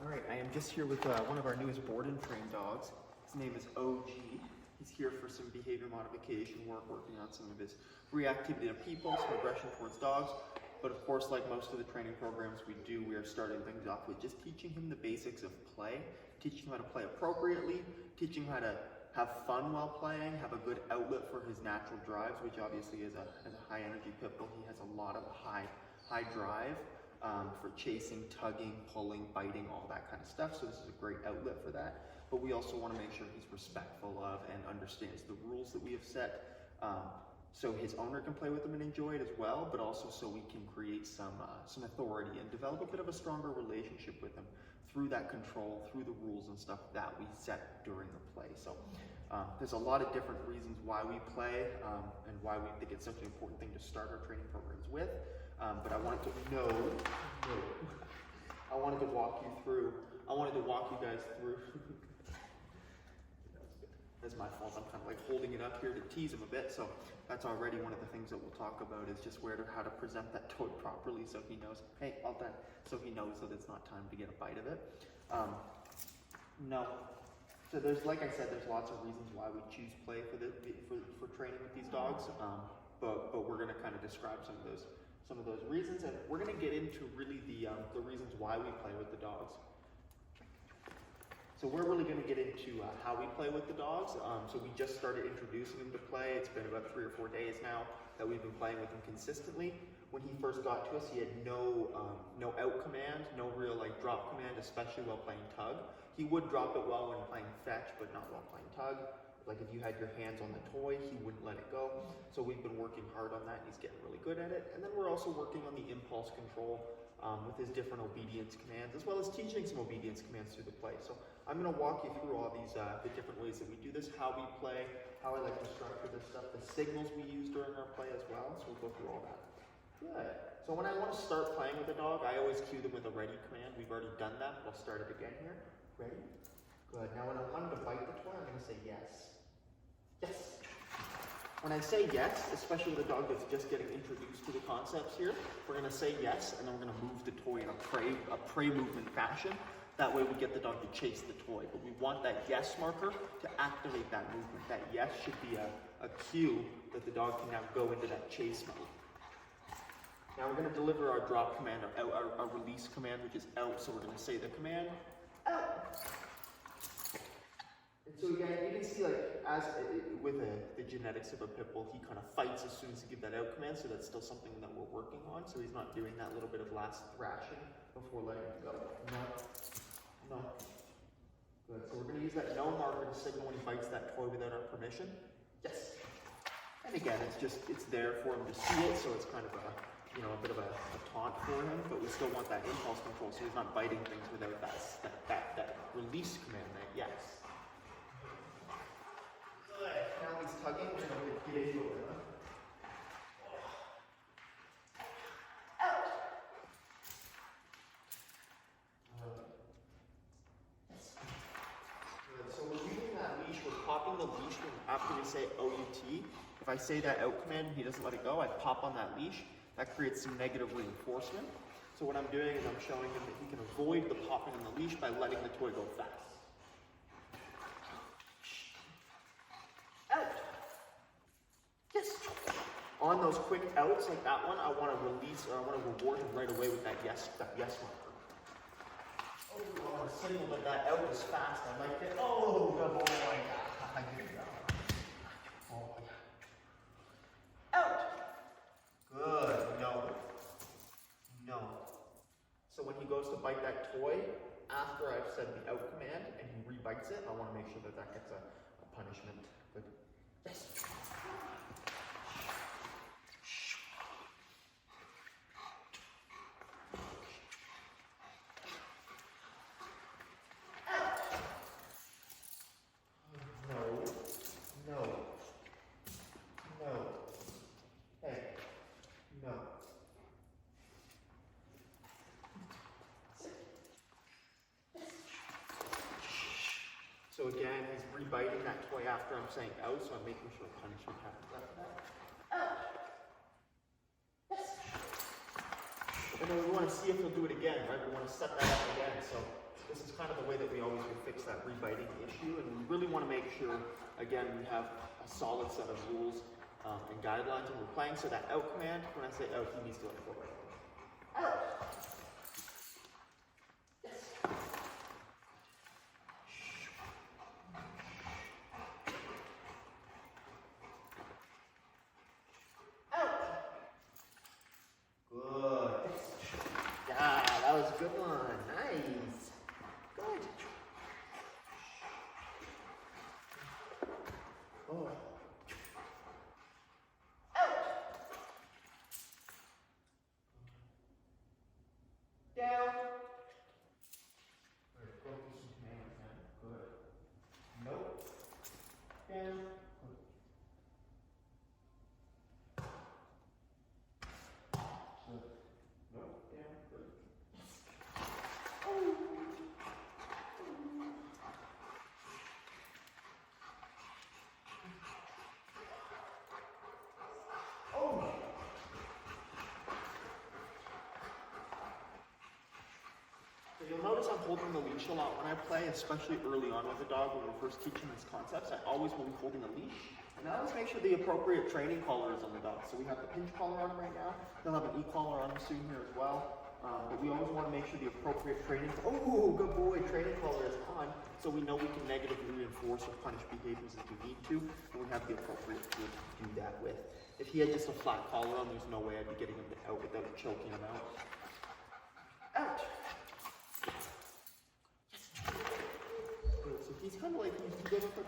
All right, I am just here with one of our newest board and train dogs. His name is OG. He's here for some behavior modification work, working on some of his reactivity to people, some aggression towards dogs. But of course, like most of the training programs we do, we are starting things off with just teaching him the basics of play, teaching him how to play appropriately, teaching him how to have fun while playing, have a good outlet for his natural drives, which obviously is as a high energy pit bull, he has a lot of high drive. For chasing, tugging, pulling, biting, all that kind of stuff. So this is a great outlet for that. But we also want to make sure he's respectful of and understands the rules that we have set. So his owner can play with him and enjoy it as well, but also so we can create some authority and develop a bit of a stronger relationship with him through that control, through the rules and stuff that we set during the play. So there's a lot of different reasons why we play and why we think it's such an important thing to start our training programs with. But I wanted to walk you guys through. That's my fault. I'm kind of like holding it up here to tease him a bit. So that's already one of the things that we'll talk about is just how to present that toy properly so he knows, hey, all done. So he knows that it's not time to get a bite of it. No. So there's, like I said, there's lots of reasons why we choose play for training with these dogs. But we're going to kind of describe some of those reasons, and we're going to get into really the reasons why we play with the dogs. So we're really going to get into how we play with the dogs. So we just started introducing him to play. It's been about 3 or 4 days now that we've been playing with him consistently. When he first got to us, he had no out command, no real like drop command, especially while playing tug. He would drop it well when playing fetch, but not while playing tug. Like if you had your hands on the toy, he wouldn't let it go. So we've been working hard on that, and he's getting really good at it. And then we're also working on the impulse control with his different obedience commands, as well as teaching some obedience commands through the play. So I'm going to walk you through all these the different ways that we do this, how we play, how I like to structure this stuff, the signals we use during our play as well. So we'll go through all that. Good. So when I want to start playing with a dog, I always cue them with a ready command. We've already done that. We'll start it again here. Ready? Good. Now when I want him to bite the toy, I'm going to say yes. Yes. When I say yes, especially with a dog that's just getting introduced to the concepts here, we're going to say yes, and then we're going to move the toy in a prey movement fashion. That way we get the dog to chase the toy. But we want that yes marker to activate that movement. That yes should be a cue that the dog can now go into that chase mode. Now we're going to deliver our drop command, our release command, which is out. So we're going to say the command, out. And so again, you can see like with the genetics of a pit bull, he kind of fights as soon as you give that out command, so that's still something that we're working on. So he's not doing that little bit of last thrashing before letting it go. No. Good. So we're going to use that no marker to signal when he bites that toy without our permission. Yes. And again, it's there for him to see it, so it's kind of a bit of a taunt for him, but we still want that impulse control, so he's not biting things without that release command, that yes. Now he's tugging, we're going to get into it. Out! Good. So we're using that leash, we're popping the leash after we say OUT. If I say that out command and he doesn't let it go, I pop on that leash. That creates some negative reinforcement. So what I'm doing is I'm showing him that he can avoid the popping on the leash by letting the toy go fast. On those quick outs like that one, I want to release, or I want to reward him right away with that yes marker. Oh, I want to signal that out is fast. I like it. Oh, good boy. Oh, out. Good. No. So when he goes to bite that toy, after I've said the out command and he re-bites it, I want to make sure that gets a punishment. Good. Yes. So again, he's re-biting that toy after I'm saying out, so I'm making sure punishment happens after that. Out! Yes! And then we want to see if he'll do it again, right? We want to set that up again. So this is kind of the way that we always would fix that rebiting issue, and we really want to make sure, again, we have a solid set of rules and guidelines when we're playing. So that out command, when I say out, he needs to let go right away. Out. That was a good one. Nice. Good. Oh. Out. Down. Focus some hands now. Good. Nope. Down. You'll notice I'm holding the leash a lot when I play, especially early on with the dog when we're first teaching these concepts. I always will be holding a leash. And I always make sure the appropriate training collar is on the dog. So we have the pinch collar on him right now. He'll have an e-collar on him soon here as well. But we always want to make sure the appropriate training, oh, good boy, training collar is on. So we know we can negatively reinforce or punish behaviors if we need to. And we have the appropriate tool to do that with. If he had just a flat collar on, there's no way I'd be getting him out without choking him out. Out. So he's kind of like, he goes quick.